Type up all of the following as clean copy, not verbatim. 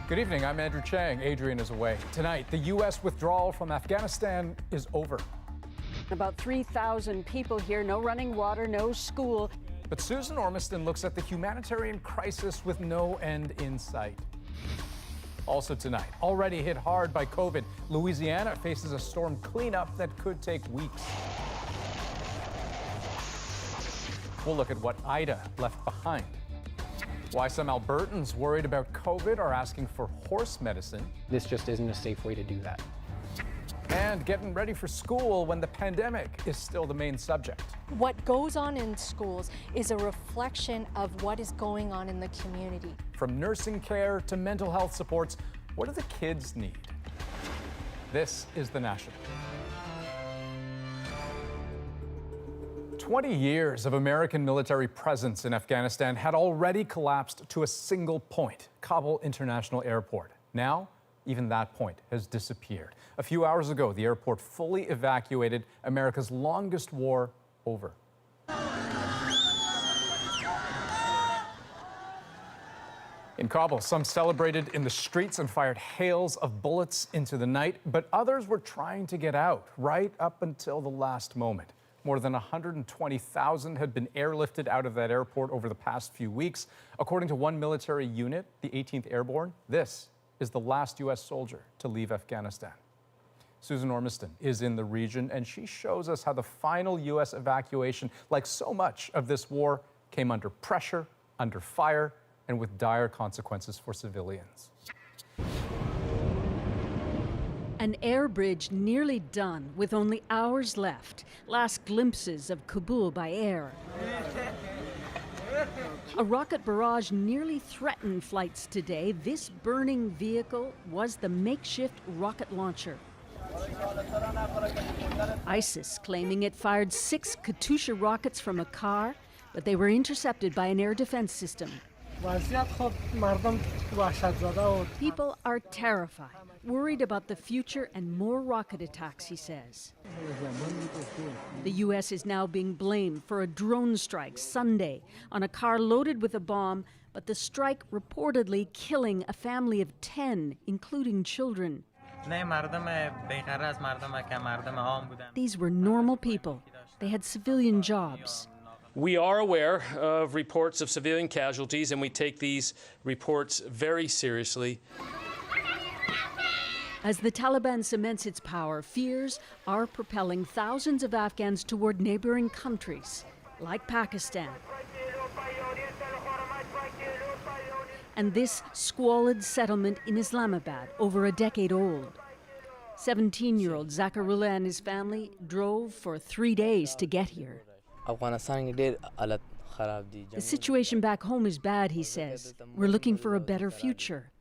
Good evening, I'm Andrew Chang. Adrian is away. Tonight, the U.S. withdrawal from Afghanistan is over. About 3,000 people here, no running water, no school. But Susan Ormiston looks at the humanitarian crisis with no end in sight. Also tonight, already hit hard by COVID, Louisiana faces a storm cleanup that could take weeks. We'll look at what Ida left behind. Why some Albertans worried about COVID are asking for horse medicine. This just isn't a safe way to do that. And getting ready for school when the pandemic is still the main subject. What goes on in schools is a reflection of what is going on in the community. From nursing care to mental health supports, what do the kids need? This is The National. 20 years of American military presence in Afghanistan had already collapsed to a single point, Kabul International Airport. Now, even that point has disappeared. A few hours ago, the airport fully evacuated, America's longest war over. In Kabul, some celebrated in the streets and fired hails of bullets into the night, but others were trying to get out right up until the last moment. More than 120,000 had been airlifted out of that airport over the past few weeks. According to one military unit, the 18th Airborne, this is the last U.S. soldier to leave Afghanistan. Susan Ormiston is in the region, and she shows us how the final U.S. evacuation, like so much of this war, came under pressure, under fire, and with dire consequences for civilians. An air bridge nearly done, with only hours left. Last glimpses of Kabul by air. A rocket barrage nearly threatened flights today. This burning vehicle was the makeshift rocket launcher. ISIS claiming it fired 6 Katyusha rockets from a car, but they were intercepted by an air defense system. People are terrified, worried about the future and more rocket attacks, he says. The U.S. is now being blamed for a drone strike Sunday on a car loaded with a bomb, but the strike reportedly killing a family of 10, including children. These were normal people. They had civilian jobs. We are aware of reports of civilian casualties, and we take these reports very seriously. As the Taliban cements its power, fears are propelling thousands of Afghans toward neighboring countries, like Pakistan. And this squalid settlement in Islamabad, over a decade old. 17-year-old Zakarullah and his family drove for 3 days to get here. The situation back home is bad, he says. We're looking for a better future.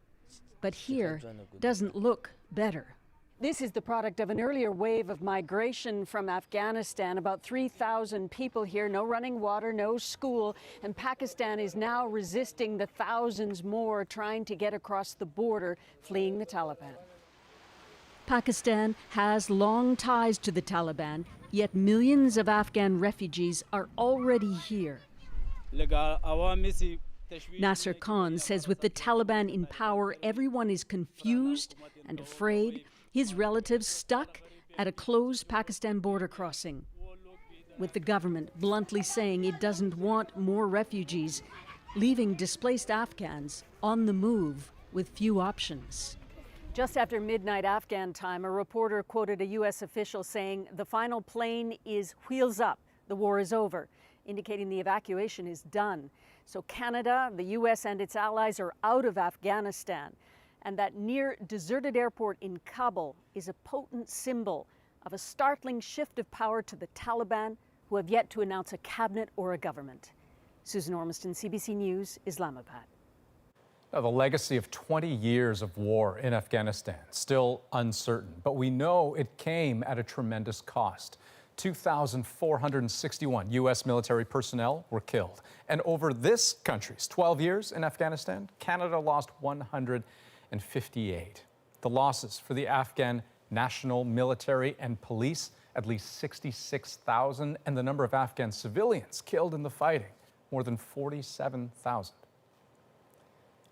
But here doesn't look better. This is the product of an earlier wave of migration from Afghanistan. About 3,000 people here, no running water, no school. And Pakistan is now resisting the thousands more trying to get across the border, fleeing the Taliban. Pakistan has long ties to the Taliban, yet millions of Afghan refugees are already here. Nasser Khan says with the Taliban in power, everyone is confused and afraid, his relatives stuck at a closed Pakistan border crossing. With the government bluntly saying it doesn't want more refugees, leaving displaced Afghans on the move with few options. Just after midnight Afghan time, a reporter quoted a U.S. official saying the final plane is wheels up, the war is over, indicating the evacuation is done. So Canada, the U.S. and its allies are out of Afghanistan. And that near deserted airport in Kabul is a potent symbol of a startling shift of power to the Taliban, who have yet to announce a cabinet or a government. Susan Ormiston, CBC News, Islamabad. Now, the legacy of 20 years of war in Afghanistan, still uncertain, but we know it came at a tremendous cost. 2,461 U.S. military personnel were killed. And over this country's 12 years in Afghanistan, Canada lost 158. The losses for the Afghan national military and police, at least 66,000, and the number of Afghan civilians killed in the fighting, more than 47,000.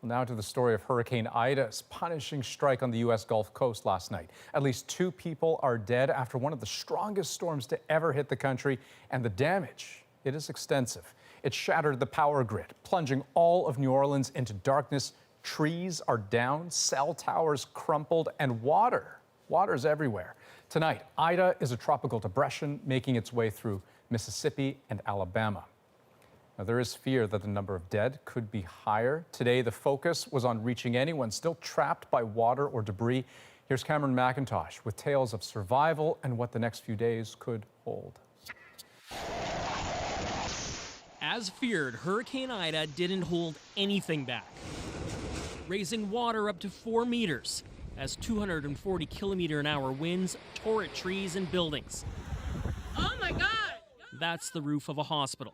Now to the story of Hurricane Ida's punishing strike on the U.S. Gulf Coast last night. At least 2 people are dead after one of the strongest storms to ever hit the country, and the damage, it is extensive. It shattered the power grid, plunging all of New Orleans into darkness. Trees are down, cell towers crumpled, and water's everywhere. Tonight, Ida is a tropical depression making its way through Mississippi and Alabama. Now, there is fear that the number of dead could be higher. Today, the focus was on reaching anyone still trapped by water or debris. Here's Cameron McIntosh with tales of survival and what the next few days could hold. As feared, Hurricane Ida didn't hold anything back, raising water up to 4 meters as 240-kilometer-an-hour winds tore at trees and buildings. Oh my God! That's the roof of a hospital.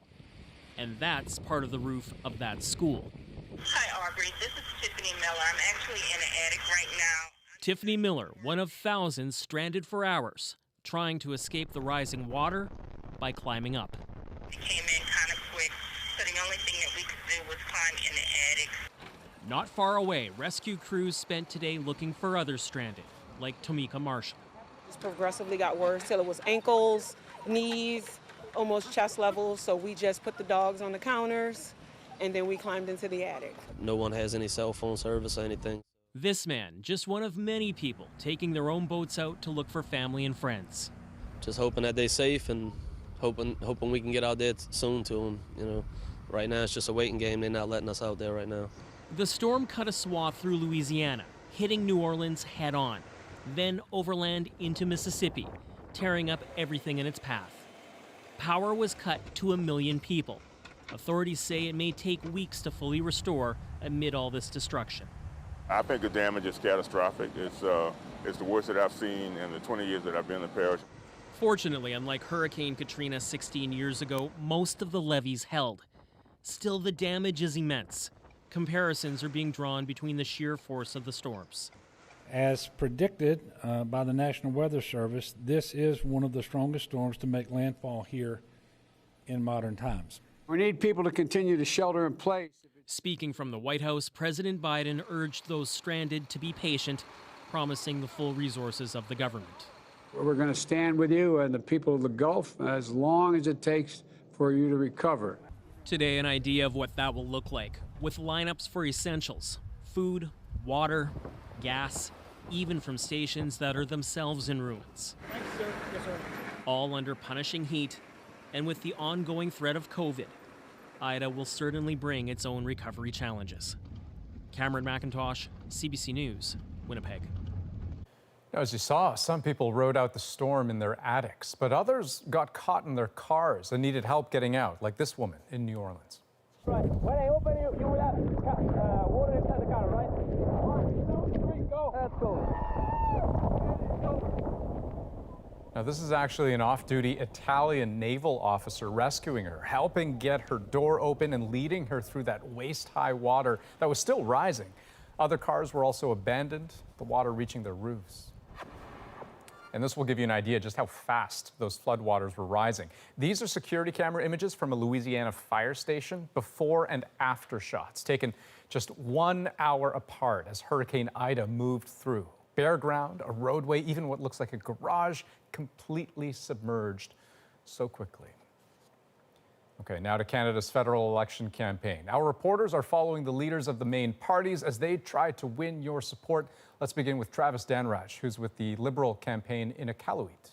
And that's part of the roof of that school. Hi, Aubrey. This is Tiffany Miller. I'm actually in the attic right now. Tiffany Miller, one of thousands stranded for hours, trying to escape the rising water by climbing up. It came in kind of quick, so the only thing that we could do was climb in the attic. Not far away, rescue crews spent today looking for others stranded, like Tomika Marshall. It progressively got worse till it was ankles, knees, almost chest level, so we just put the dogs on the counters, and then we climbed into the attic. No one has any cell phone service or anything. This man, just one of many people taking their own boats out to look for family and friends. Just hoping that they're safe and hoping we can get out there soon to them. You know, right now it's just a waiting game. They're not letting us out there right now. The storm cut a swath through Louisiana, hitting New Orleans head on, then overland into Mississippi, tearing up everything in its path. Power was cut to 1 million people. Authorities say it may take weeks to fully restore amid all this destruction. I think the damage is catastrophic. It's the worst that I've seen in the 20 years that I've been in the parish. Fortunately, unlike Hurricane Katrina 16 years ago, most of the levees held. Still, the damage is immense. Comparisons are being drawn between the sheer force of the storms. As predicted by the National Weather Service, this is one of the strongest storms to make landfall here in modern times. We need people to continue to shelter in place. Speaking from the White House, President Biden urged those stranded to be patient, promising the full resources of the government. We're going to stand with you and the people of the Gulf as long as it takes for you to recover. Today, an idea of what that will look like, with lineups for essentials, food, water, gas, even from stations that are themselves in ruins. Thanks, sir. Yes, sir. All under punishing heat, and with the ongoing threat of COVID, Ida will certainly bring its own recovery challenges. Cameron McIntosh, CBC News, Winnipeg. Now, as you saw, some people rode out the storm in their attics, but others got caught in their cars and needed help getting out, like this woman in New Orleans. Right. When I open you will have water inside the car, right? 1, 2, 3, go. Let's go. Now, this is actually an off-duty Italian naval officer rescuing her, helping get her door open and leading her through that waist-high water that was still rising. Other cars were also abandoned, the water reaching their roofs. And this will give you an idea just how fast those floodwaters were rising. These are security camera images from a Louisiana fire station, before and after shots, taken just 1 hour apart as Hurricane Ida moved through. Bare ground, a roadway, even what looks like a garage, completely submerged so quickly. Okay, now to Canada's federal election campaign. Our reporters are following the leaders of the main parties as they try to win your support. Let's begin with Travis Danraj, who's with the Liberal campaign in Iqaluit.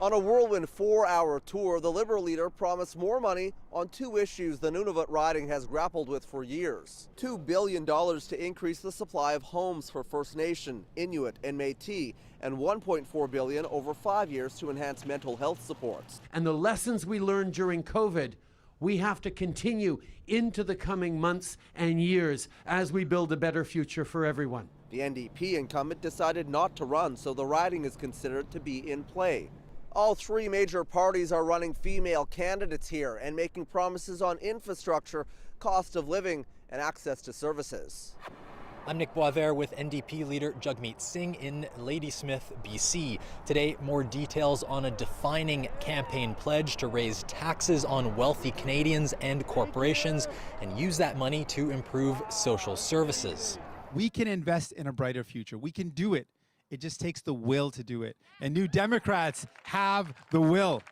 On a whirlwind 4-hour tour, the Liberal leader promised more money on 2 issues the Nunavut riding has grappled with for years. $2 billion to increase the supply of homes for First Nation, Inuit, and Métis, and $1.4 billion over 5 years to enhance mental health supports. And the lessons we learned during COVID, we have to continue into the coming months and years as we build a better future for everyone. The NDP incumbent decided not to run, so the riding is considered to be in play. All 3 major parties are running female candidates here and making promises on infrastructure, cost of living, and access to services. I'm Nick Boisvert with NDP leader Jagmeet Singh in Ladysmith, BC. Today, more details on a defining campaign pledge to raise taxes on wealthy Canadians and corporations and use that money to improve social services. We can invest in a brighter future. We can do it. It just takes the will to do it. And New Democrats have the will.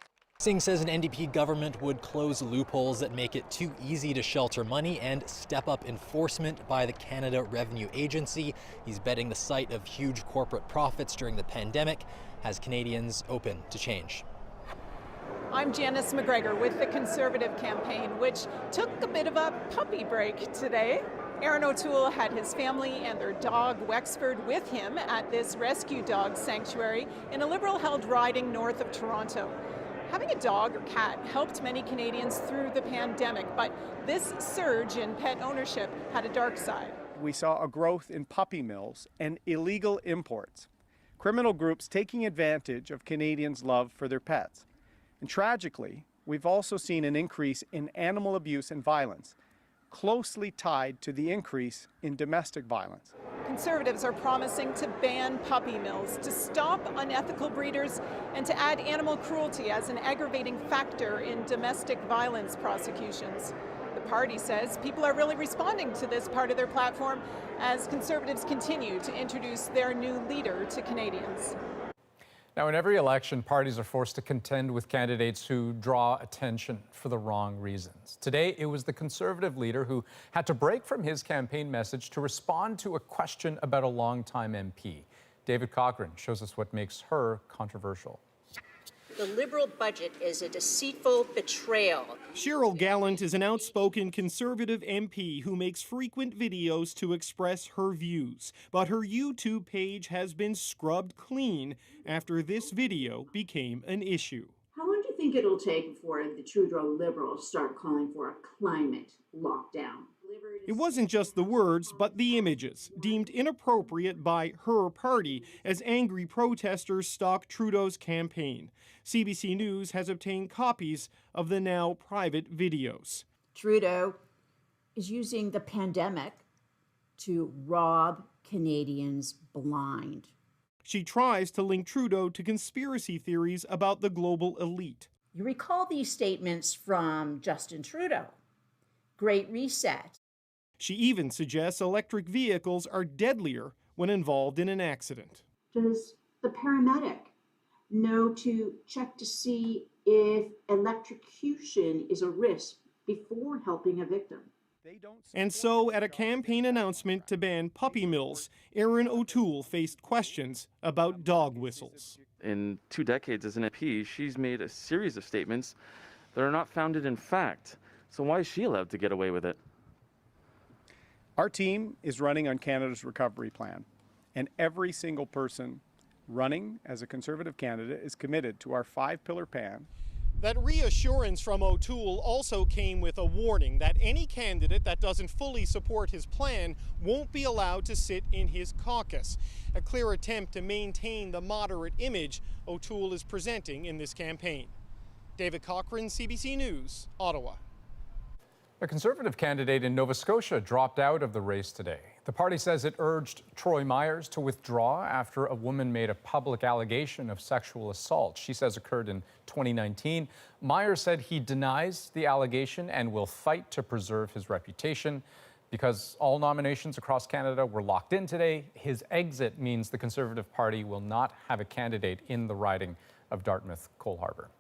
Singh says an NDP government would close loopholes that make it too easy to shelter money and step up enforcement by the Canada Revenue Agency. He's betting the sight of huge corporate profits during the pandemic has Canadians open to change. I'm Janice McGregor with the Conservative campaign, which took a bit of a puppy break today. Aaron O'Toole had his family and their dog Wexford with him at this rescue dog sanctuary in a Liberal-held riding north of Toronto. Having a dog or cat helped many Canadians through the pandemic, but this surge in pet ownership had a dark side. We saw a growth in puppy mills and illegal imports, criminal groups taking advantage of Canadians' love for their pets. And tragically, we've also seen an increase in animal abuse and violence, closely tied to the increase in domestic violence. Conservatives are promising to ban puppy mills, to stop unethical breeders, and to add animal cruelty as an aggravating factor in domestic violence prosecutions. The party says people are really responding to this part of their platform as Conservatives continue to introduce their new leader to Canadians. Now, in every election, parties are forced to contend with candidates who draw attention for the wrong reasons. Today, it was the Conservative leader who had to break from his campaign message to respond to a question about a longtime MP. David Cochran shows us what makes her controversial. The Liberal budget is a deceitful betrayal. Cheryl Gallant is an outspoken Conservative MP who makes frequent videos to express her views. But her YouTube page has been scrubbed clean after this video became an issue. How long do you think it'll take before the Trudeau Liberals start calling for a climate lockdown? It wasn't just the words, but the images, deemed inappropriate by her party as angry protesters stalk Trudeau's campaign. CBC News has obtained copies of the now private videos. Trudeau is using the pandemic to rob Canadians blind. She tries to link Trudeau to conspiracy theories about the global elite. You recall these statements from Justin Trudeau. Great Reset. She even suggests electric vehicles are deadlier when involved in an accident. Does the paramedic know to check to see if electrocution is a risk before helping a victim? And so, at a campaign announcement to ban puppy mills, Aaron O'Toole faced questions about dog whistles. In 2 decades as an MP, she's made a series of statements that are not founded in fact. So why is she allowed to get away with it? Our team is running on Canada's recovery plan, and every single person running as a Conservative candidate is committed to our 5-pillar plan. That reassurance from O'Toole also came with a warning that any candidate that doesn't fully support his plan won't be allowed to sit in his caucus. A clear attempt to maintain the moderate image O'Toole is presenting in this campaign. David Cochran, CBC News, Ottawa. A Conservative candidate in Nova Scotia dropped out of the race today. The party says it urged Troy Myers to withdraw after a woman made a public allegation of sexual assault she says occurred in 2019. Myers said he denies the allegation and will fight to preserve his reputation. Because all nominations across Canada were locked in today, his exit means the Conservative Party will not have a candidate in the riding of Dartmouth-Cole Harbour.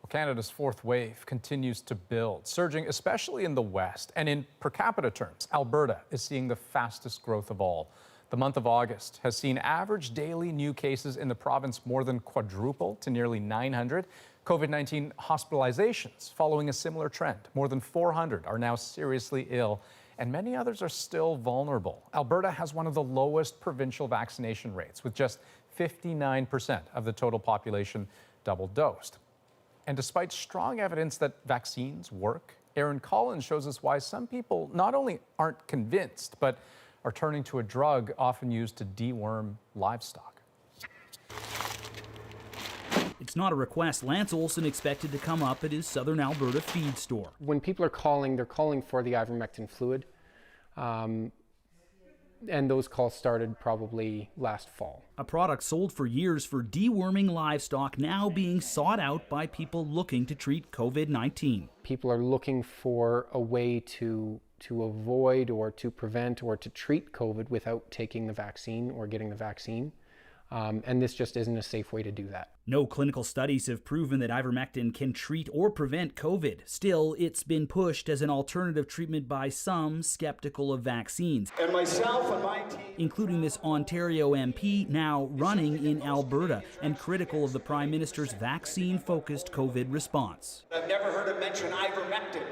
Canada's fourth wave continues to build, surging especially in the west. And in per capita terms, Alberta is seeing the fastest growth of all. The month of August has seen average daily new cases in the province more than quadruple to nearly 900. COVID-19 hospitalizations following a similar trend. More than 400 are now seriously ill, and many others are still vulnerable. Alberta has one of the lowest provincial vaccination rates, with just 59% of the total population double-dosed. And despite strong evidence that vaccines work, Aaron Collins shows us why some people not only aren't convinced, but are turning to a drug often used to deworm livestock. It's not a request Lance Olson expected to come up at his Southern Alberta feed store. When people are calling, they're calling for the ivermectin fluid. And those calls started probably last fall. A product sold for years for deworming livestock now being sought out by people looking to treat COVID-19. People are looking for a way to avoid or to prevent or to treat COVID without taking the vaccine or getting the vaccine. And this just isn't a safe way to do that. No clinical studies have proven that ivermectin can treat or prevent COVID. Still, it's been pushed as an alternative treatment by some skeptical of vaccines. And myself and my team, including this Ontario MP now running in Alberta and critical of the Prime Minister's vaccine-focused COVID response. I've never heard him mention ivermectin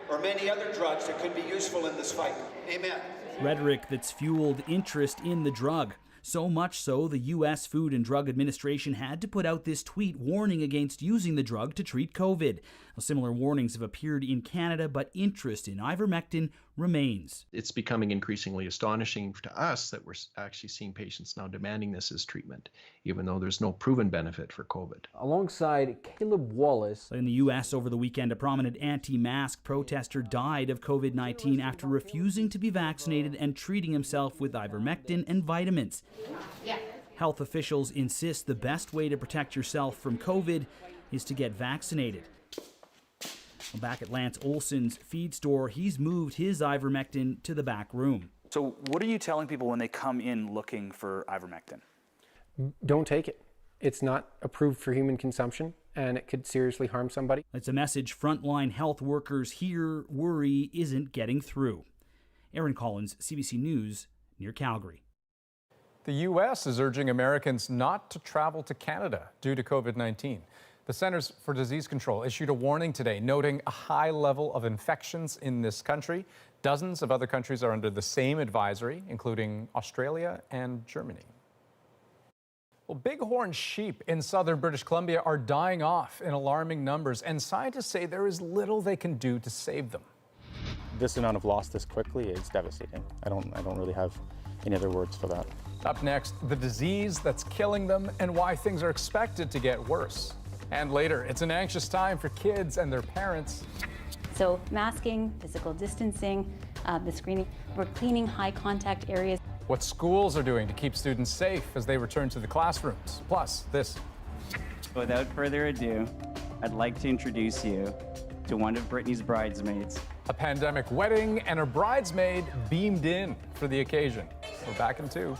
or many other drugs that could be useful in this fight. Amen. Rhetoric that's fueled interest in the drug. So much so, the U.S. Food and Drug Administration had to put out this tweet warning against using the drug to treat COVID. Similar warnings have appeared in Canada, but interest in ivermectin remains. It's becoming increasingly astonishing to us that we're actually seeing patients now demanding this as treatment, even though there's no proven benefit for COVID. Alongside Caleb Wallace. In the U.S. over the weekend, a prominent anti-mask protester died of COVID-19 after refusing to be vaccinated and treating himself with ivermectin and vitamins. Health officials insist the best way to protect yourself from COVID is to get vaccinated. Back at Lance Olson's feed store, he's moved his ivermectin to the back room. So what are you telling people when they come in looking for ivermectin? Don't take it. It's not approved for human consumption, and it could seriously harm somebody. It's a message frontline health workers here worry isn't getting through. Aaron Collins, CBC News, near Calgary. The U.S. is urging Americans not to travel to Canada due to COVID-19. The Centers for Disease Control issued a warning today, noting a high level of infections in this country. Dozens of other countries are under the same advisory, including Australia and Germany. Well, bighorn sheep in southern British Columbia are dying off in alarming numbers, and scientists say there is little they can do to save them. This amount of loss this quickly is devastating. I don't really have any other words for that. Up next, the disease that's killing them and why things are expected to get worse. And later, it's an anxious time for kids and their parents. So masking, physical distancing, the screening, we're cleaning high contact areas. What schools are doing to keep students safe as they return to the classrooms. Plus, this. Without further ado, I'd like to introduce you to one of Brittany's bridesmaids. A pandemic wedding and a bridesmaid beamed in for the occasion. We're back in 2.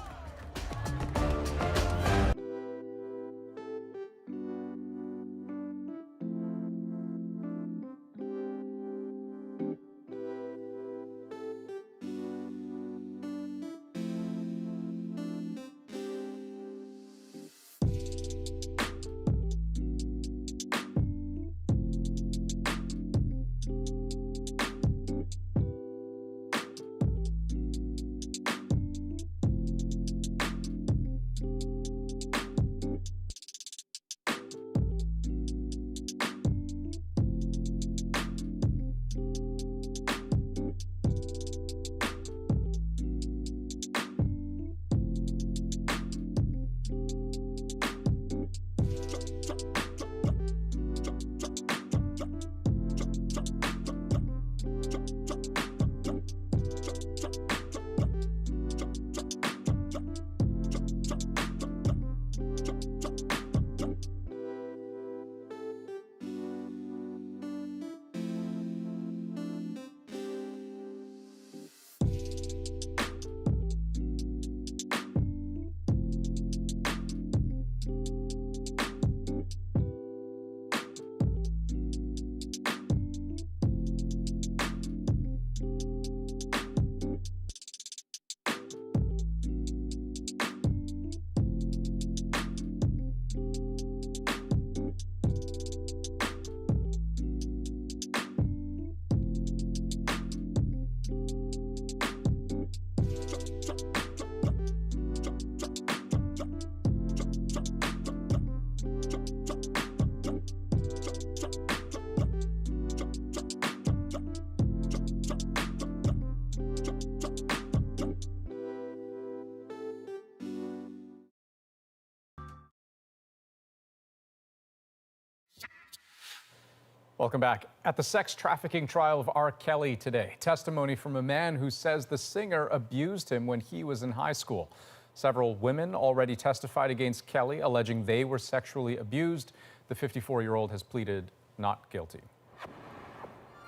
Welcome back. At the sex trafficking trial of R. Kelly today, testimony from a man who says the singer abused him when he was in high school. Several women already testified against Kelly, alleging they were sexually abused. The 54-year-old has pleaded not guilty.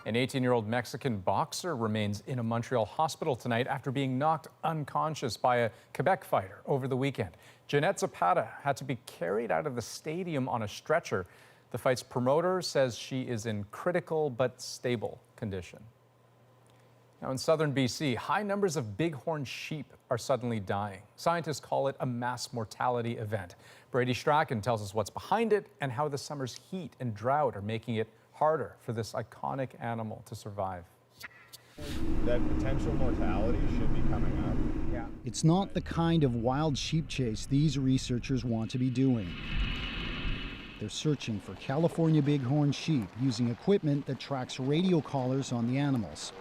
An 18-year-old Mexican boxer remains in a Montreal hospital tonight after being knocked unconscious by a Quebec fighter over the weekend. Jeanette Zapata had to be carried out of the stadium on a stretcher. The fight's promoter says she is in critical but stable condition. Now in southern BC, high numbers of bighorn sheep are suddenly dying. Scientists call it a mass mortality event. Brady Strachan tells us what's behind it and how the summer's heat and drought are making it harder for this iconic animal to survive. That potential mortality should be coming up. Yeah. It's not the kind of wild sheep chase these researchers want to be doing. They're searching for California bighorn sheep using equipment that tracks radio collars on the animals.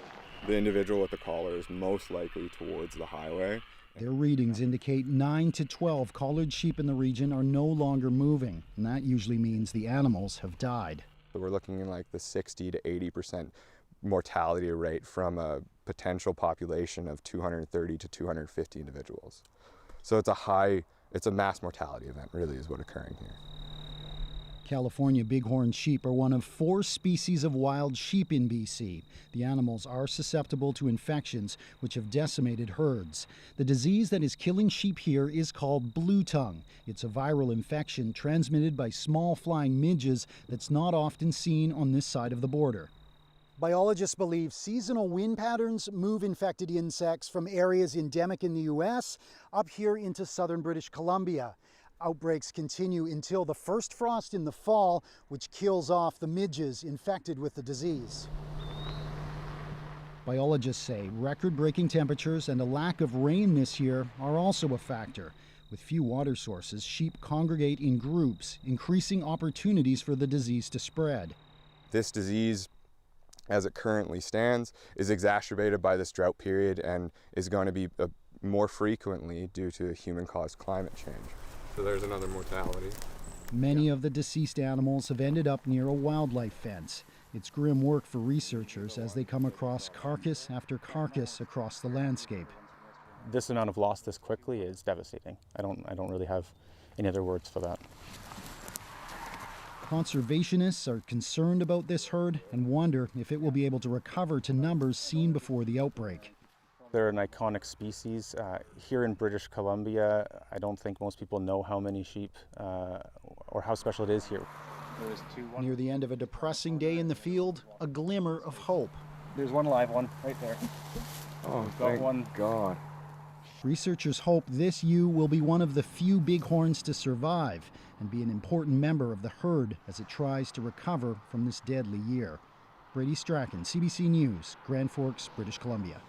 The individual with the collar is most likely towards the highway. Their readings indicate 9 to 12 collared sheep in the region are no longer moving, and that usually means the animals have died. So we're looking in like the 60 to 80% mortality rate from a potential population of 230 to 250 individuals. So it's a mass mortality event really is what's occurring here. California bighorn sheep are one of 4 species of wild sheep in BC. The animals are susceptible to infections which have decimated herds. The disease that is killing sheep here is called blue tongue. It's a viral infection transmitted by small flying midges that's not often seen on this side of the border. Biologists believe seasonal wind patterns move infected insects from areas endemic in the U.S. up here into southern British Columbia. Outbreaks continue until the first frost in the fall, which kills off the midges infected with the disease. Biologists say record-breaking temperatures and a lack of rain this year are also a factor. With few water sources, sheep congregate in groups, increasing opportunities for the disease to spread. This disease, as it currently stands, is exacerbated by this drought period and is going to be more frequently due to human-caused climate change. So there's another mortality. Many of the deceased animals have ended up near a wildlife fence. It's grim work for researchers as they come across carcass after carcass across the landscape. This amount of loss this quickly is devastating. I don't really have any other words for that. Conservationists are concerned about this herd and wonder if it will be able to recover to numbers seen before the outbreak. They're an iconic species. Here in British Columbia, I don't think most people know how many sheep or how special it is here. Near the end of a depressing day in the field, a glimmer of hope. There's one live one right there. Oh, thank God. Researchers hope this ewe will be one of the few bighorns to survive and be an important member of the herd as it tries to recover from this deadly year. Brady Strachan, CBC News, Grand Forks, British Columbia.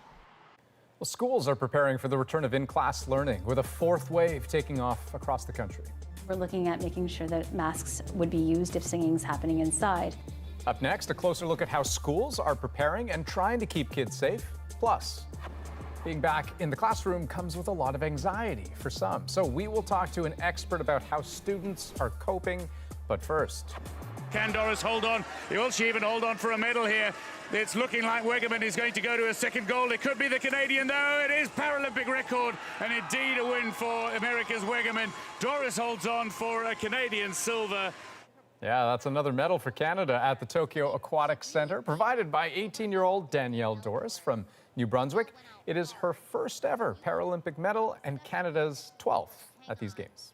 Well, schools are preparing for the return of in-class learning with a 4th wave taking off across the country. We're looking at making sure that masks would be used if singing's happening inside. Up next, a closer look at how schools are preparing and trying to keep kids safe. Plus, being back in the classroom comes with a lot of anxiety for some. So we will talk to an expert about how students are coping. But first, can Doris hold on? Will she even hold on for a medal here? It's looking like Wegerman is going to go to a second gold. It could be the Canadian, though. It is Paralympic record, and indeed a win for America's Wegerman. Doris holds on for a Canadian silver. Yeah, that's another medal for Canada at the Tokyo Aquatic Center, provided by 18-year-old Danielle Doris from New Brunswick. It is her first ever Paralympic medal and Canada's 12th at these Games.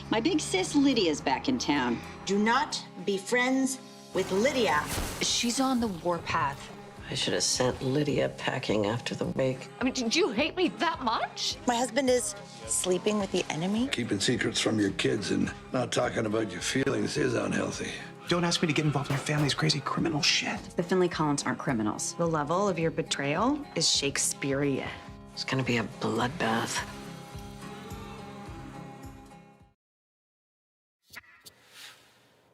My big sis Lydia's back in town. Do not be friends with Lydia. She's on the warpath. I should have sent Lydia packing after the wake. I mean, did you hate me that much? My husband is sleeping with the enemy. Keeping secrets from your kids and not talking about your feelings is unhealthy. Don't ask me to get involved in your family's crazy criminal shit. The Finley Collins aren't criminals. The level of your betrayal is Shakespearean. It's gonna be a bloodbath.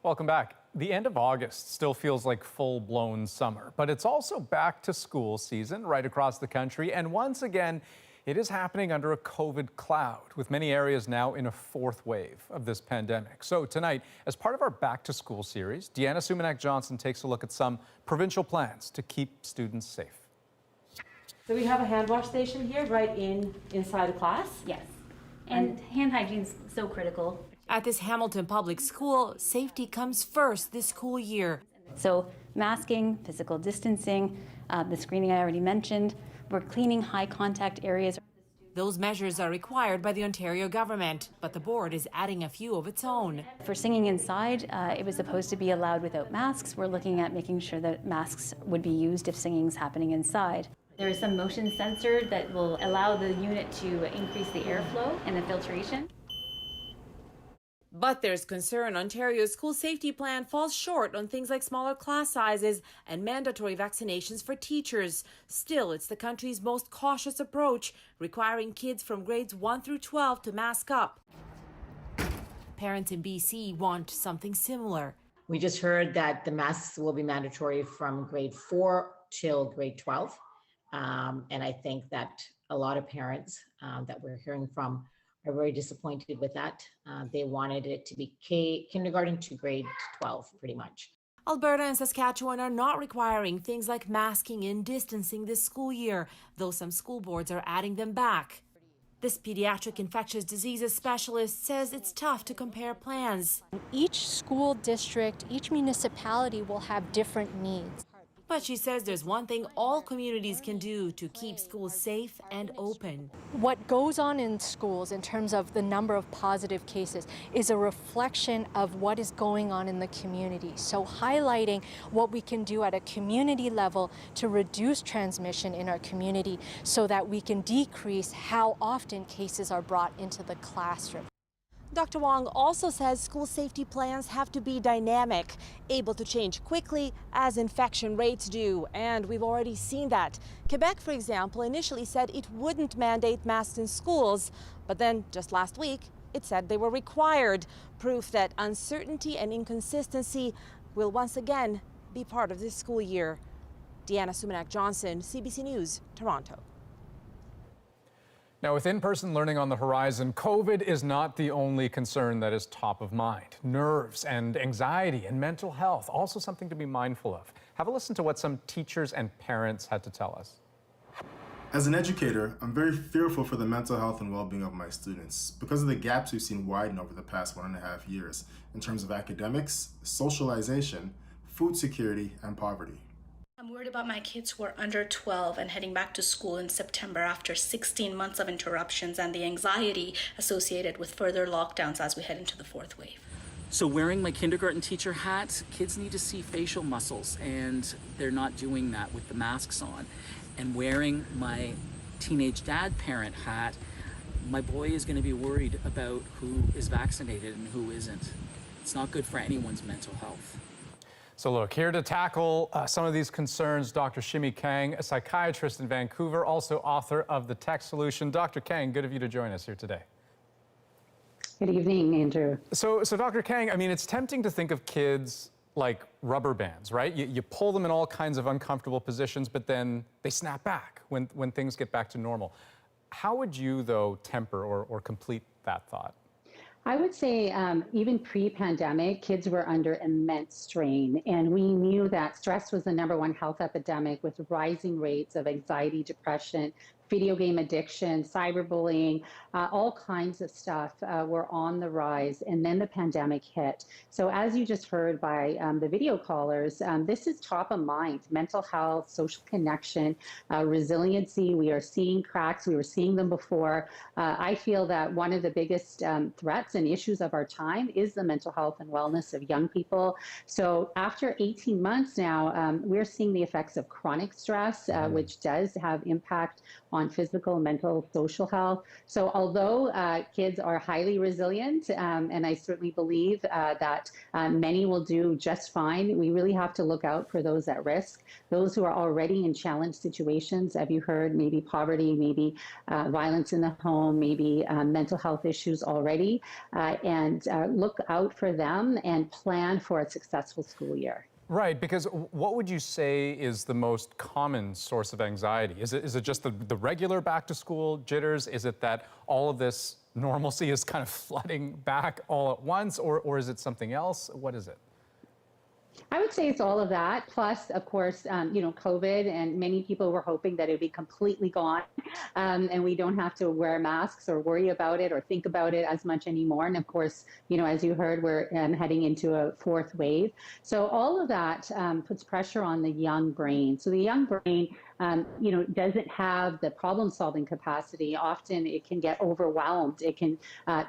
Welcome back. The end of August still feels like full-blown summer, but it's also back to school season right across the country. And once again, it is happening under a COVID cloud, with many areas now in a fourth wave of this pandemic. So tonight, as part of our Back to School series, Deanna Sumanak-Johnson takes a look at some provincial plans to keep students safe. So we have a hand wash station here right inside the class? Yes. And hand hygiene is so critical. At this Hamilton Public School, safety comes first this school year. So masking, physical distancing, the screening I already mentioned. We're cleaning high contact areas. Those measures are required by the Ontario government, but the board is adding a few of its own. For singing inside, it was supposed to be allowed without masks. We're looking at making sure that masks would be used if singing's happening inside. There is some motion sensor that will allow the unit to increase the airflow and the filtration. But there's concern Ontario's school safety plan falls short on things like smaller class sizes and mandatory vaccinations for teachers. Still, it's the country's most cautious approach, requiring kids from grades 1 through 12 to mask up. Parents in BC want something similar. We just heard that the masks will be mandatory from grade 4 till grade 12. And I think that a lot of parents that we're hearing from are very disappointed with that. They wanted it to be kindergarten to grade 12, pretty much. Alberta and Saskatchewan are not requiring things like masking and distancing this school year, though some school boards are adding them back. This pediatric infectious diseases specialist says it's tough to compare plans. Each school district, each municipality will have different needs. But she says there's one thing all communities can do to keep schools safe and open. What goes on in schools in terms of the number of positive cases is a reflection of what is going on in the community. So highlighting what we can do at a community level to reduce transmission in our community so that we can decrease how often cases are brought into the classroom. Dr. Wong also says school safety plans have to be dynamic, able to change quickly as infection rates do, and we've already seen that. Quebec, for example, initially said it wouldn't mandate masks in schools, but then just last week, it said they were required, proof that uncertainty and inconsistency will once again be part of this school year. Deanna Sumanak-Johnson, CBC News, Toronto. Now, with in-person learning on the horizon, COVID is not the only concern that is top of mind. Nerves and anxiety and mental health, also something to be mindful of. Have a listen to what some teachers and parents had to tell us. As an educator, I'm very fearful for the mental health and well-being of my students because of the gaps we've seen widen over the past 1.5 years in terms of academics, socialization, food security, and poverty. I'm worried about my kids who are under 12 and heading back to school in September after 16 months of interruptions and the anxiety associated with further lockdowns as we head into the fourth wave. So wearing my kindergarten teacher hat, kids need to see facial muscles, and they're not doing that with the masks on. And wearing my teenage dad parent hat, my boy is going to be worried about who is vaccinated and who isn't. It's not good for anyone's mental health. So look, here to tackle some of these concerns, Dr. Shimi Kang, a psychiatrist in Vancouver, also author of The Tech Solution. Dr. Kang, good of you to join us here today. Good evening, Andrew. So Dr. Kang, I mean, it's tempting to think of kids like rubber bands, right? You pull them in all kinds of uncomfortable positions, but then they snap back when things get back to normal. How would you, though, temper or complete that thought? I would say even pre-pandemic, kids were under immense strain, and we knew that stress was the #1 health epidemic with rising rates of anxiety, depression, video game addiction, cyberbullying, all kinds of stuff were on the rise. And then the pandemic hit. So as you just heard by the video callers, this is top of mind. Mental health, social connection, resiliency. We are seeing cracks. We were seeing them before. I feel that one of the biggest threats and issues of our time is the mental health and wellness of young people. So after 18 months now, we're seeing the effects of chronic stress, which does have impact on physical, mental, social health. So although kids are highly resilient, and I certainly believe that many will do just fine, we really have to look out for those at risk, those who are already in challenged situations. Have you heard maybe poverty, maybe violence in the home, maybe mental health issues already, and look out for them and plan for a successful school year. Right, because what would you say is the most common source of anxiety? Is it just the regular back to school jitters? Is it that all of this normalcy is kind of flooding back all at once, or is it something else? What is it? I would say it's all of that. Plus, of course, COVID, and many people were hoping that it would be completely gone, and we don't have to wear masks or worry about it or think about it as much anymore. And of course, as you heard, we're heading into a fourth wave. So all of that puts pressure on the young brain. So the young brain, doesn't have the problem-solving capacity. Often it can get overwhelmed. It can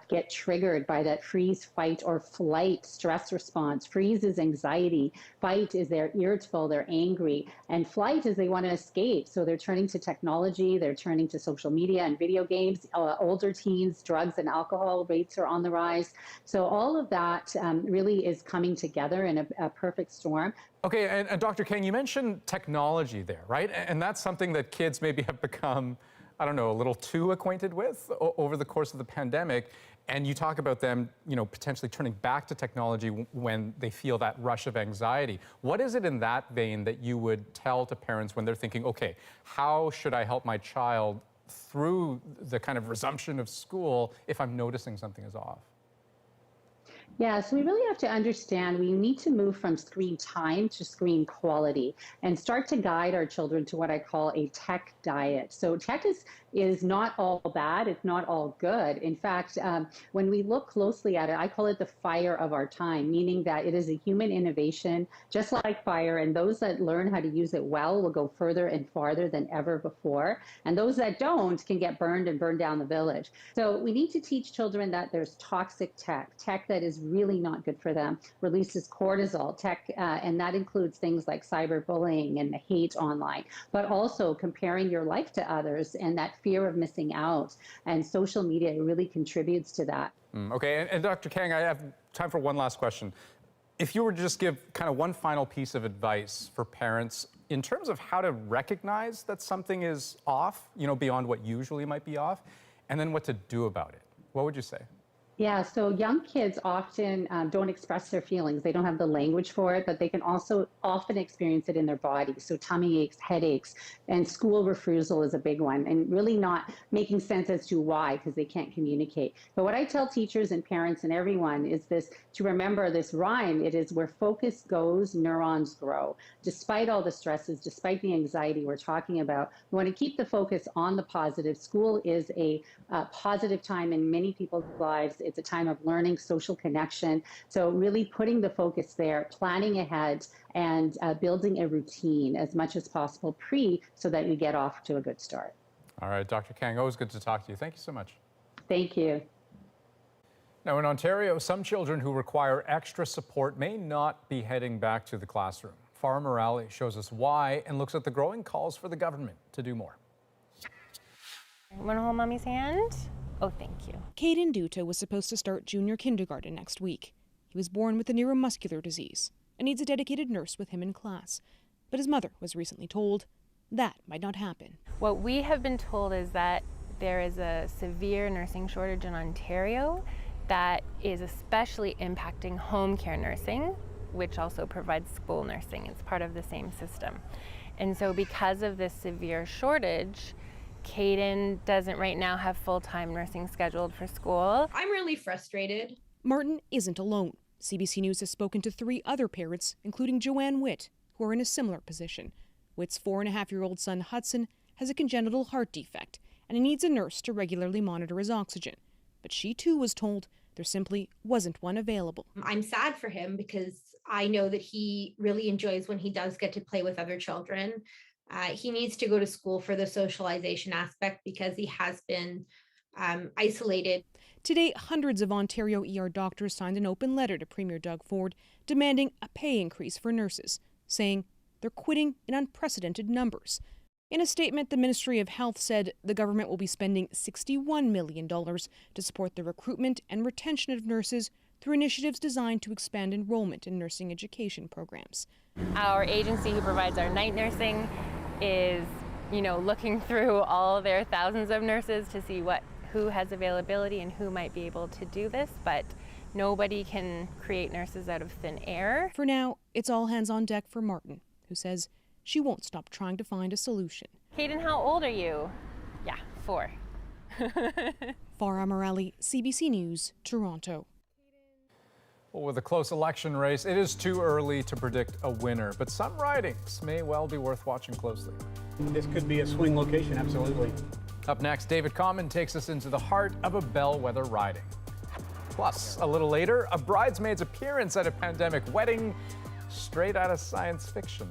get triggered by that freeze, fight, or flight stress response. Freeze is anxiety. Fight is they're irritable, they're angry. And flight is they want to escape. So they're turning to technology. They're turning to social media and video games. Older teens, drugs and alcohol rates are on the rise. So all of that really is coming together in a perfect storm. Okay, and Dr. Kang, you mentioned technology there, right? And that's something that kids maybe have become, a little too acquainted with over the course of the pandemic. And you talk about them, potentially turning back to technology when they feel that rush of anxiety. What is it in that vein that you would tell to parents when they're thinking, okay, how should I help my child through the kind of resumption of school if I'm noticing something is off? Yeah, so we really have to understand we need to move from screen time to screen quality and start to guide our children to what I call a tech diet. So tech is not all bad, it's not all good. In fact, when we look closely at it, I call it the fire of our time, meaning that it is a human innovation, just like fire, and those that learn how to use it well will go further and farther than ever before. And those that don't can get burned and burn down the village. So we need to teach children that there's toxic tech that is really not good for them, releases cortisol, and that includes things like cyberbullying and the hate online, but also comparing your life to others and that fear of missing out. And social media really contributes to that. Okay, and Dr. Kang, I have time for one last question. If you were to just give kind of one final piece of advice for parents in terms of how to recognize that something is off, beyond what usually might be off, and then what to do about it, what would you say? Yeah, so young kids often don't express their feelings. They don't have the language for it, but they can also often experience it in their body. So tummy aches, headaches, and school refusal is a big one, and really not making sense as to why, because they can't communicate. But what I tell teachers and parents and everyone is this, to remember this rhyme. It is where focus goes, neurons grow. Despite all the stresses, despite the anxiety we're talking about, we want to keep the focus on the positive. School is a positive time in many people's lives. It's a time of learning, social connection. So really putting the focus there, planning ahead, and building a routine as much as possible so that you get off to a good start. All right, Dr. Kang, always good to talk to you. Thank you so much. Thank you. Now, in Ontario, some children who require extra support may not be heading back to the classroom. Farah Morale shows us why and looks at the growing calls for the government to do more. Want to hold Mommy's hand? Oh, thank you. Caden Duta was supposed to start junior kindergarten next week. He was born with a neuromuscular disease and needs a dedicated nurse with him in class. But his mother was recently told that might not happen. What we have been told is that there is a severe nursing shortage in Ontario that is especially impacting home care nursing, which also provides school nursing. It's part of the same system. And so because of this severe shortage, Caden doesn't right now have full-time nursing scheduled for school. I'm really frustrated. Martin isn't alone. CBC News has spoken to 3 other parents, including Joanne Witt, who are in a similar position. Witt's 4.5-year-old son Hudson has a congenital heart defect and he needs a nurse to regularly monitor his oxygen. But she too was told there simply wasn't one available. I'm sad for him because I know that he really enjoys when he does get to play with other children. He needs to go to school for the socialization aspect because he has been isolated. Today, hundreds of Ontario ER doctors signed an open letter to Premier Doug Ford demanding a pay increase for nurses, saying they're quitting in unprecedented numbers. In a statement, the Ministry of Health said the government will be spending $61 million to support the recruitment and retention of nurses through initiatives designed to expand enrollment in nursing education programs. Our agency who provides our night nursing is, looking through all their thousands of nurses to see who has availability and who might be able to do this, but nobody can create nurses out of thin air. For now, it's all hands on deck for Martin, who says she won't stop trying to find a solution. Hayden, how old are you? Yeah, 4. Farah Morali, CBC News, Toronto. Well, with a close election race, it is too early to predict a winner, but some ridings may well be worth watching closely. This could be a swing location, absolutely. Up next, David Common takes us into the heart of a bellwether riding. Plus, a little later, a bridesmaid's appearance at a pandemic wedding, straight out of science fiction.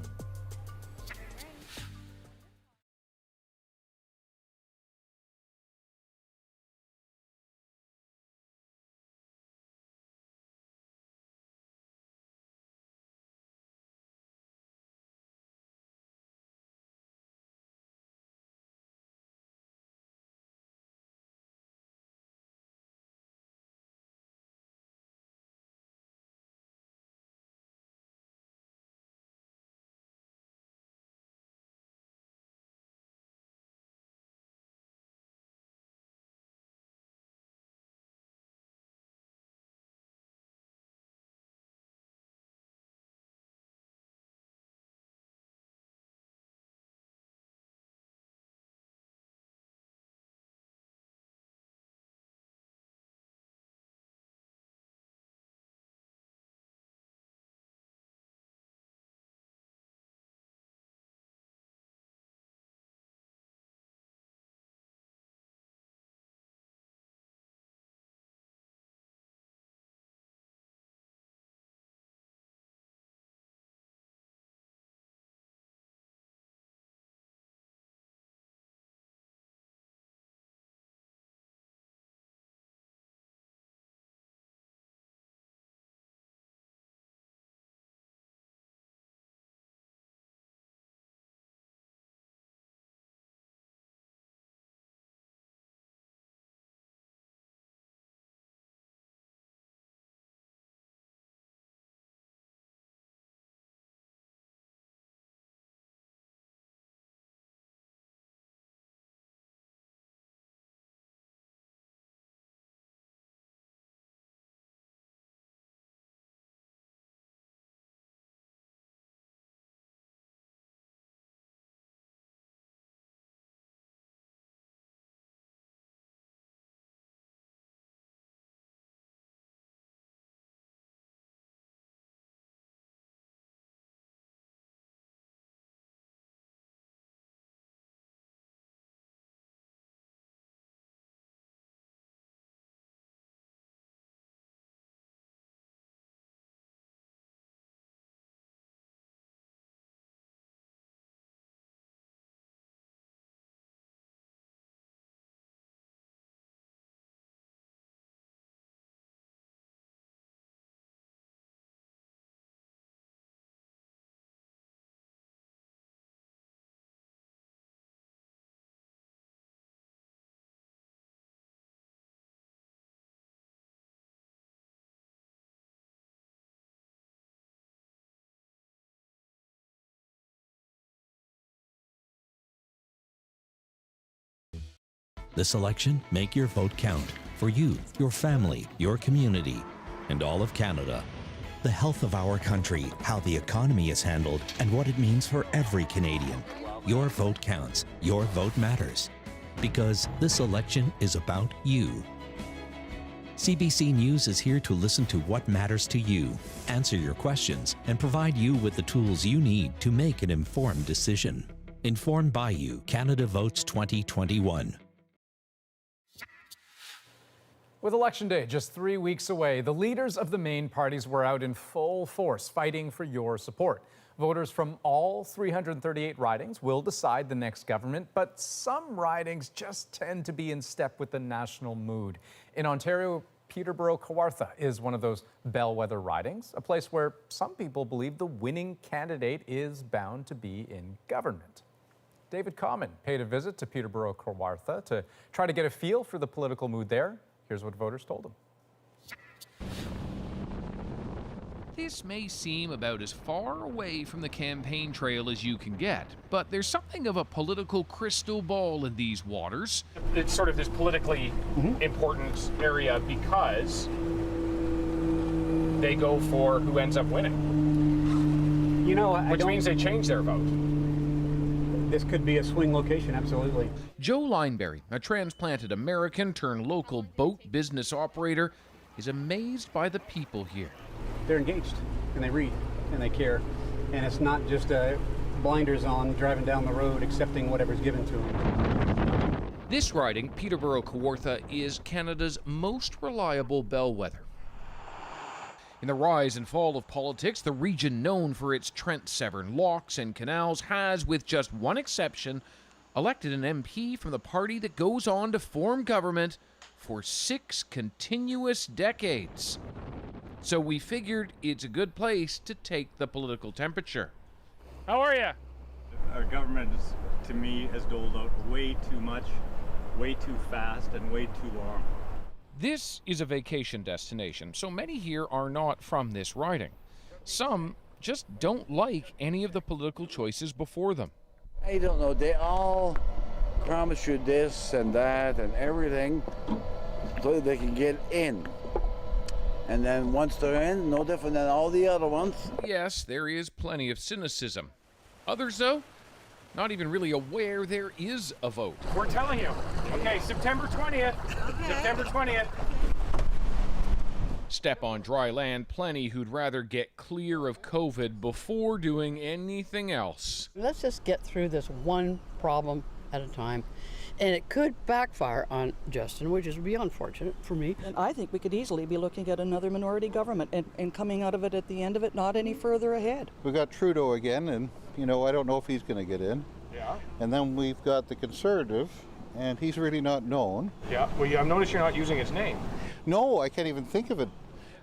This election, make your vote count for you, your family, your community, and all of Canada. The health of our country, how the economy is handled, and what it means for every Canadian. Your vote counts. Your vote matters. Because this election is about you. CBC News is here to listen to what matters to you, answer your questions, and provide you with the tools you need to make an informed decision. Informed by you, Canada Votes 2021. With Election Day just 3 weeks away, the leaders of the main parties were out in full force fighting for your support. Voters from all 338 ridings will decide the next government, but some ridings just tend to be in step with the national mood. In Ontario, Peterborough-Kawartha is one of those bellwether ridings, a place where some people believe the winning candidate is bound to be in government. David Common paid a visit to Peterborough-Kawartha to try to get a feel for the political mood there. Here's what voters told him. This may seem about as far away from the campaign trail as you can get, but there's something of a political crystal ball in these waters. It's sort of this politically important area because they go for who ends up winning. You know, which means they change their vote. This could be a swing location, absolutely. Joe Lineberry, a transplanted American turned local boat business operator, is amazed by the people here. They're engaged, and they read, and they care. And it's not just blinders on, driving down the road, accepting whatever's given to them. This riding, Peterborough-Kawartha, is Canada's most reliable bellwether. In the rise and fall of politics, the region known for its Trent Severn locks and canals has, with just one exception, elected an MP from the party that goes on to form government for 6 continuous decades. So we figured it's a good place to take the political temperature. How are you? Our government, to me, has doled out way too much, way too fast, and way too long. This is a vacation destination, so many here are not from this riding. Some just don't like any of the political choices before them. I don't know, they all promise you this and that and everything so they can get in. And then once they're in, no different than all the other ones. Yes, there is plenty of cynicism. Others, though, not even really aware there is a vote. We're telling you. Okay, September 20th. Okay. September 20th. Step on dry land, plenty who'd rather get clear of COVID before doing anything else. Let's just get through this one problem at a time. And it could backfire on Justin, which would be unfortunate for me. And I think we could easily be looking at another minority government and coming out of it at the end of it, not any further ahead. We got Trudeau again, and, you know, I don't know if he's going to get in. Yeah. And then we've got the Conservative, and he's really not known. Yeah, well, I've noticed you're not using his name. No, I can't even think of it.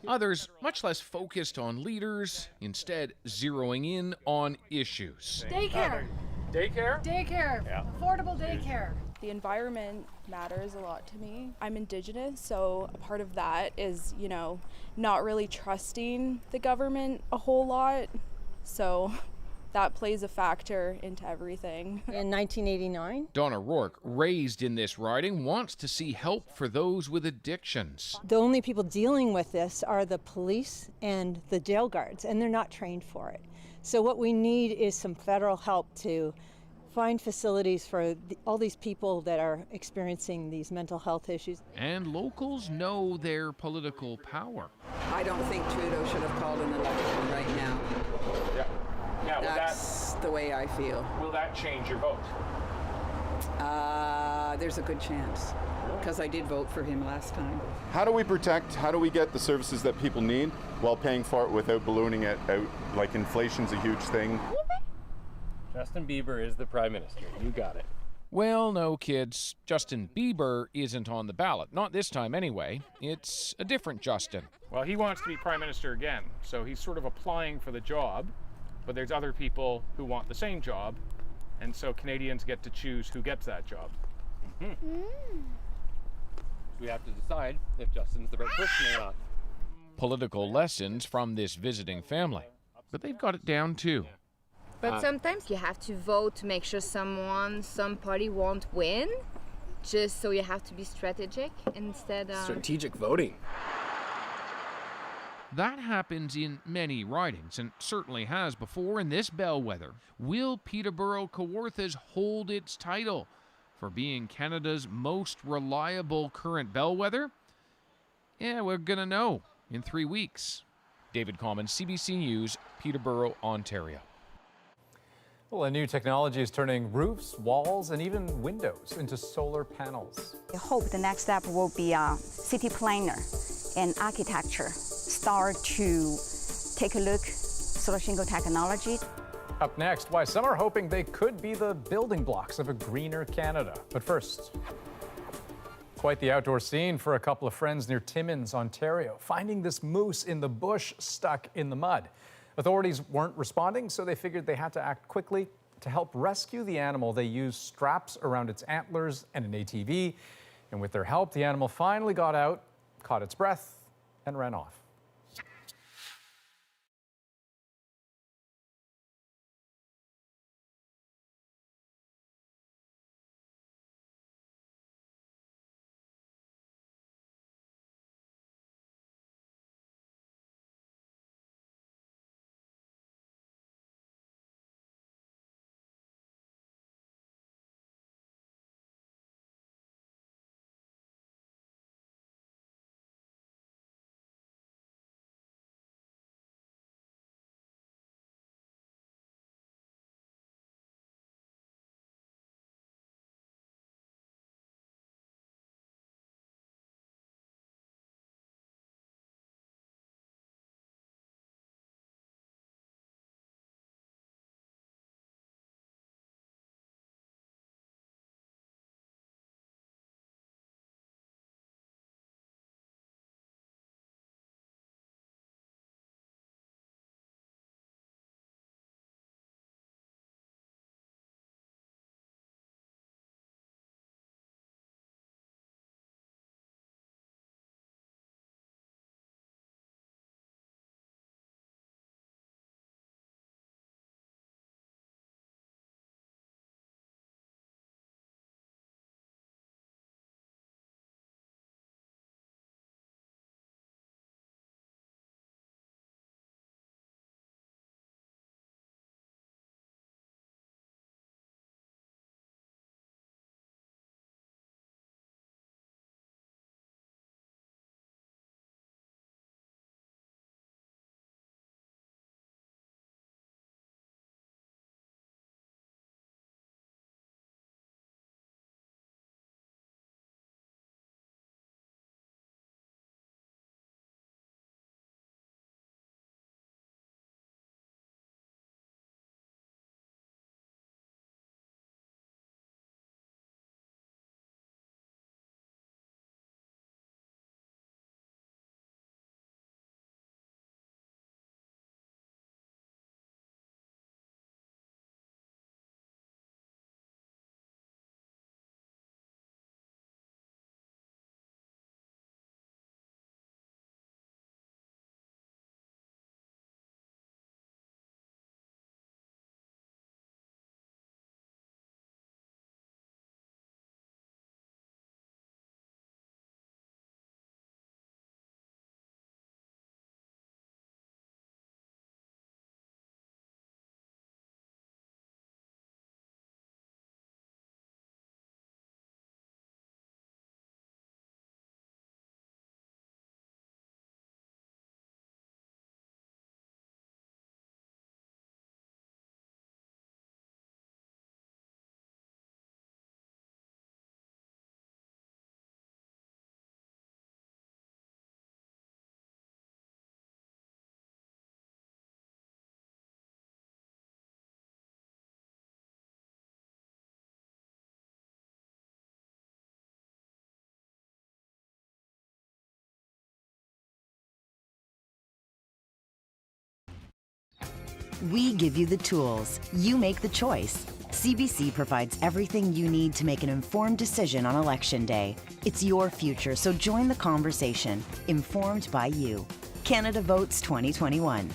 Others, much less focused on leaders, instead zeroing in on issues. Daycare. Daycare? Daycare. Yeah. Affordable daycare. The environment matters a lot to me. I'm Indigenous, so a part of that is, you know, not really trusting the government a whole lot. So that plays a factor into everything. In 1989, Donna Rourke, raised in this riding, wants to see help for those with addictions. the only people dealing with this are the police and the jail guards, and they're not trained for it. So what we need is some federal help to find facilities for all these people that are experiencing these mental health issues. And locals know their political power. I don't think Trudeau should have called an election right now. Yeah. Now, That's the way I feel. Will that change your vote? There's a good chance, because I did vote for him last time. How do we protect, how do we get the services that people need while paying for it without ballooning it out? Like, inflation's a huge thing. Justin Bieber is the Prime Minister. You got it. Well, no, kids. Justin Bieber isn't on the ballot. Not this time, anyway. It's a different Justin. Well, he wants to be Prime Minister again, so he's sort of applying for the job, but there's other people who want the same job, and so Canadians get to choose who gets that job. We have to decide if Justin's the right person or not. Political lessons from this visiting family. But they've got it down, too. But sometimes you have to vote to make sure some party won't win, just so you have to be strategic instead of... Strategic voting. That happens in many ridings, and certainly has before in this bellwether. Will Peterborough-Kawartha's hold its title for being Canada's most reliable current bellwether? Yeah, we're gonna know in 3 weeks. David Common, CBC News, Peterborough, Ontario. Well, a new technology is turning roofs, walls, and even windows into solar panels. I hope the next step will be city planner and architecture start to take a look solar shingle technology. Up next, why some are hoping they could be the building blocks of a greener Canada. But first, quite the outdoor scene for a couple of friends near Timmins, Ontario, finding this moose in the bush stuck in the mud. Authorities weren't responding, so they figured they had to act quickly. To help rescue the animal, they used straps around its antlers and an ATV. And with their help, the animal finally got out, caught its breath, and ran off. We give you the tools. You make the choice. CBC provides everything you need to make an informed decision on Election Day. It's your future, so join the conversation. Informed by you. Canada Votes 2021.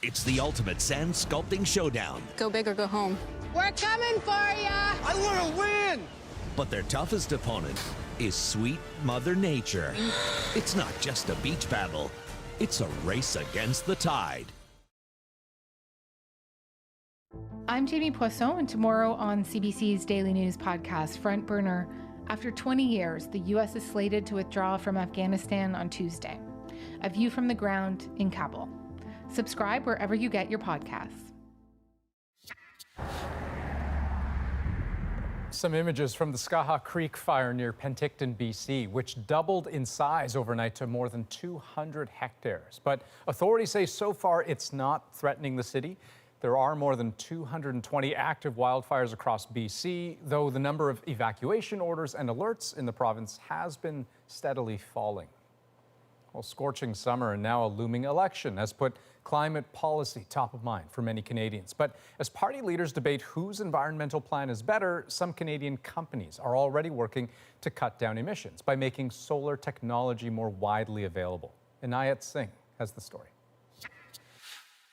It's the ultimate sand sculpting showdown. Go big or go home. We're coming for ya! I want to win! But their toughest opponent is sweet Mother Nature. It's not just a beach battle. It's a race against the tide. I'm Jamie Poisson, and tomorrow on CBC's Daily News podcast, Front Burner, after 20 years, the U.S. is slated to withdraw from Afghanistan on Tuesday. A view from the ground in Kabul. Subscribe wherever you get your podcasts. Some images from the Skaha Creek fire near Penticton, BC, which doubled in size overnight to more than 200 hectares. But authorities say so far it's not threatening the city. There are more than 220 active wildfires across BC, though the number of evacuation orders and alerts in the province has been steadily falling. Well, scorching summer and now a looming election has put climate policy top of mind for many Canadians. But as party leaders debate whose environmental plan is better, some Canadian companies are already working to cut down emissions by making solar technology more widely available. Inayat Singh has the story.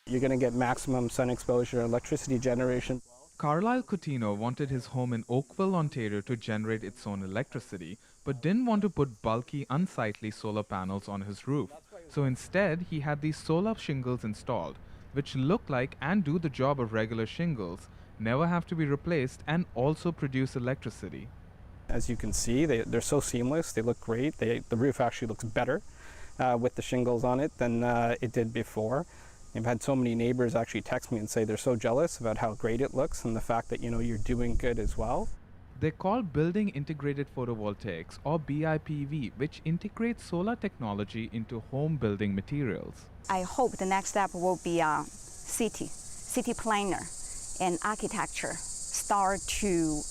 You're going to get maximum sun exposure, electricity generation. Carlisle Coutinho wanted his home in Oakville, Ontario to generate its own electricity, but didn't want to put bulky, unsightly solar panels on his roof. So instead, he had these solar shingles installed, which look like and do the job of regular shingles, never have to be replaced, and also produce electricity. As you can see, they're so seamless, they look great. The roof actually looks better with the shingles on it than it did before. I've had so many neighbors actually text me and say they're so jealous about how great it looks and the fact that, you're doing good as well. They're called Building Integrated Photovoltaics, or BIPV, which integrates solar technology into home building materials. I hope the next step will be city planner and architecture start to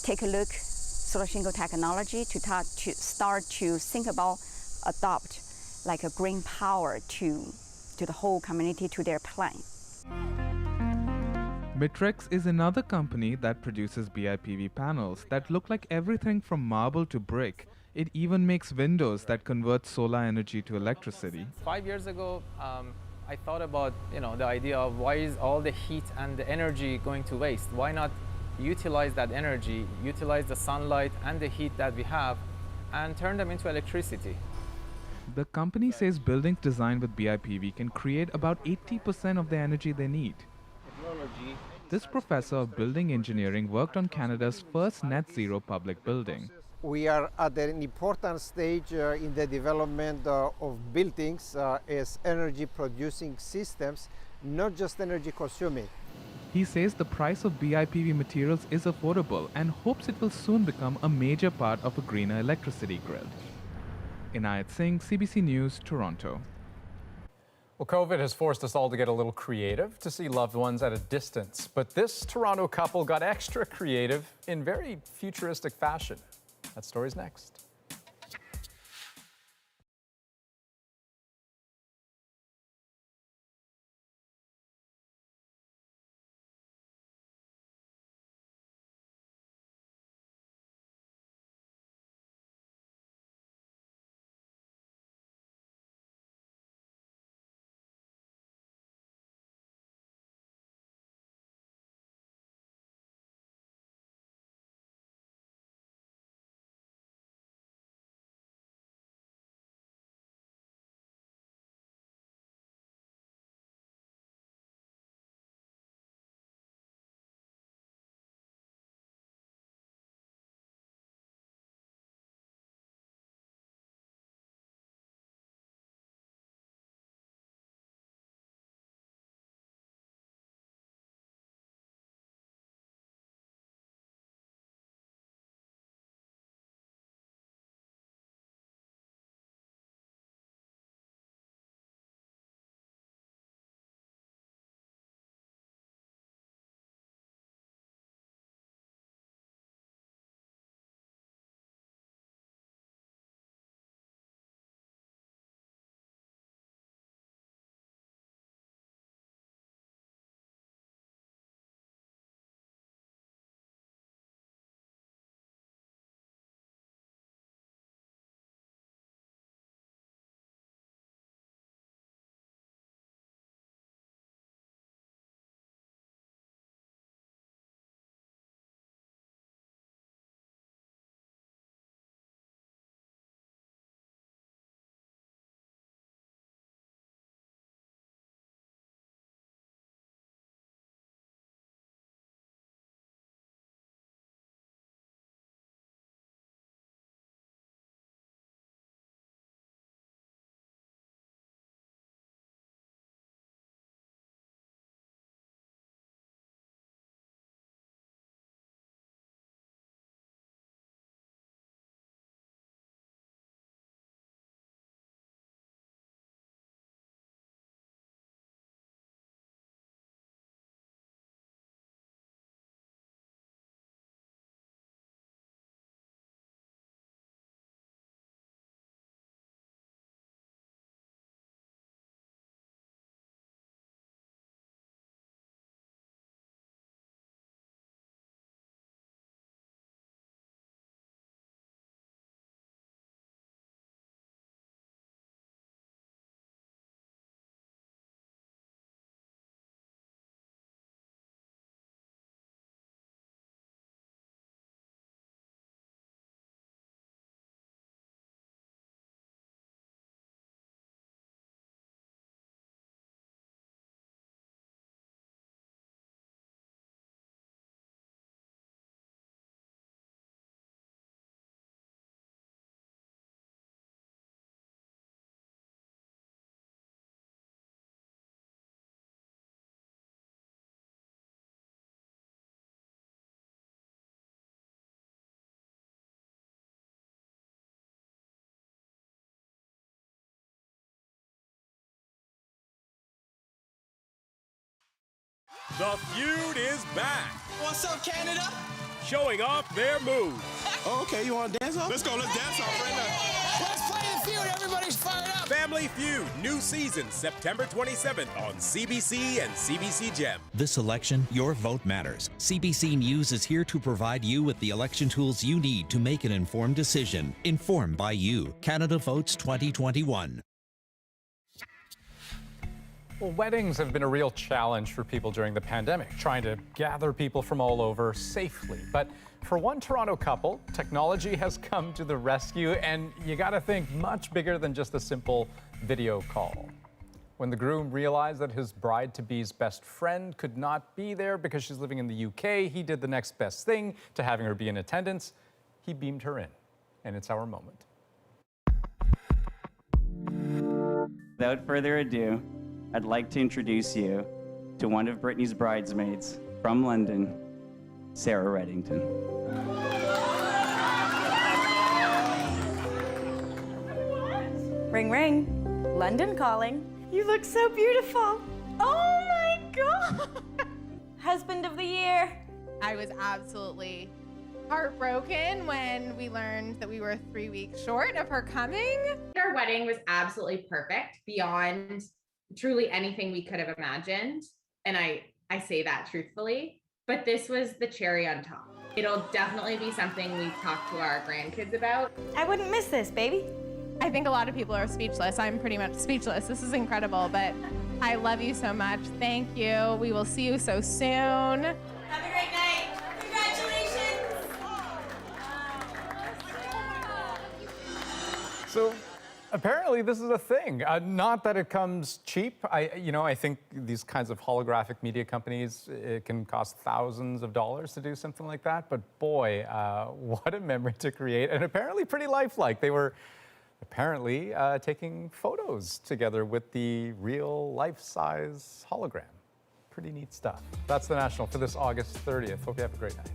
take a look solar shingle technology to start to think about adopt like a green power to the whole community, to their plan. Mitrex is another company that produces BIPV panels that look like everything from marble to brick. It even makes windows that convert solar energy to electricity. 5 years ago, I thought about the idea of why is all the heat and the energy going to waste? Why not utilize that energy, utilize the sunlight and the heat that we have, and turn them into electricity? The company says buildings designed with BIPV can create about 80% of the energy they need. This professor of building engineering worked on Canada's first net zero public building. We are at an important stage in the development of buildings as energy producing systems, not just energy consuming. He says the price of BIPV materials is affordable and hopes it will soon become a major part of a greener electricity grid. Inayat Singh, CBC News, Toronto. Well, COVID has forced us all to get a little creative to see loved ones at a distance. But this Toronto couple got extra creative in very futuristic fashion. That story's next. The feud is back. What's up, Canada? Showing off their moves. Oh, okay, you want to dance off? Let's go, let's dance off right now. Let's play the feud. Everybody's fired up. Family Feud, new season, September 27th on CBC and CBC Gem. This election, your vote matters. CBC News is here to provide you with the election tools you need to make an informed decision. Informed by you. Canada Votes 2021. Well, weddings have been a real challenge for people during the pandemic, trying to gather people from all over safely. But for one Toronto couple, technology has come to the rescue, and you gotta think much bigger than just a simple video call. When the groom realized that his bride-to-be's best friend could not be there because she's living in the UK, he did the next best thing to having her be in attendance. He beamed her in, and it's our moment. Without further ado, I'd like to introduce you to one of Brittany's bridesmaids from London, Sarah Reddington. Ring, ring. London calling. You look so beautiful. Oh my God. Husband of the year. I was absolutely heartbroken when we learned that we were 3 weeks short of her coming. Our wedding was absolutely perfect, beyond truly anything we could have imagined. And I say that truthfully, but this was the cherry on top. It'll definitely be something we talk to our grandkids about. I wouldn't miss this, baby. I think a lot of people are speechless. I'm pretty much speechless. This is incredible, but I love you so much. Thank you. We will see you so soon. Have a great night. Congratulations. So apparently this is a thing. Not that it comes cheap. I think these kinds of holographic media companies, it can cost thousands of dollars to do something like that. But boy, what a memory to create, and apparently pretty lifelike. They were apparently taking photos together with the real life-size hologram. Pretty neat stuff. That's The National for this August 30th. Hope you have a great night.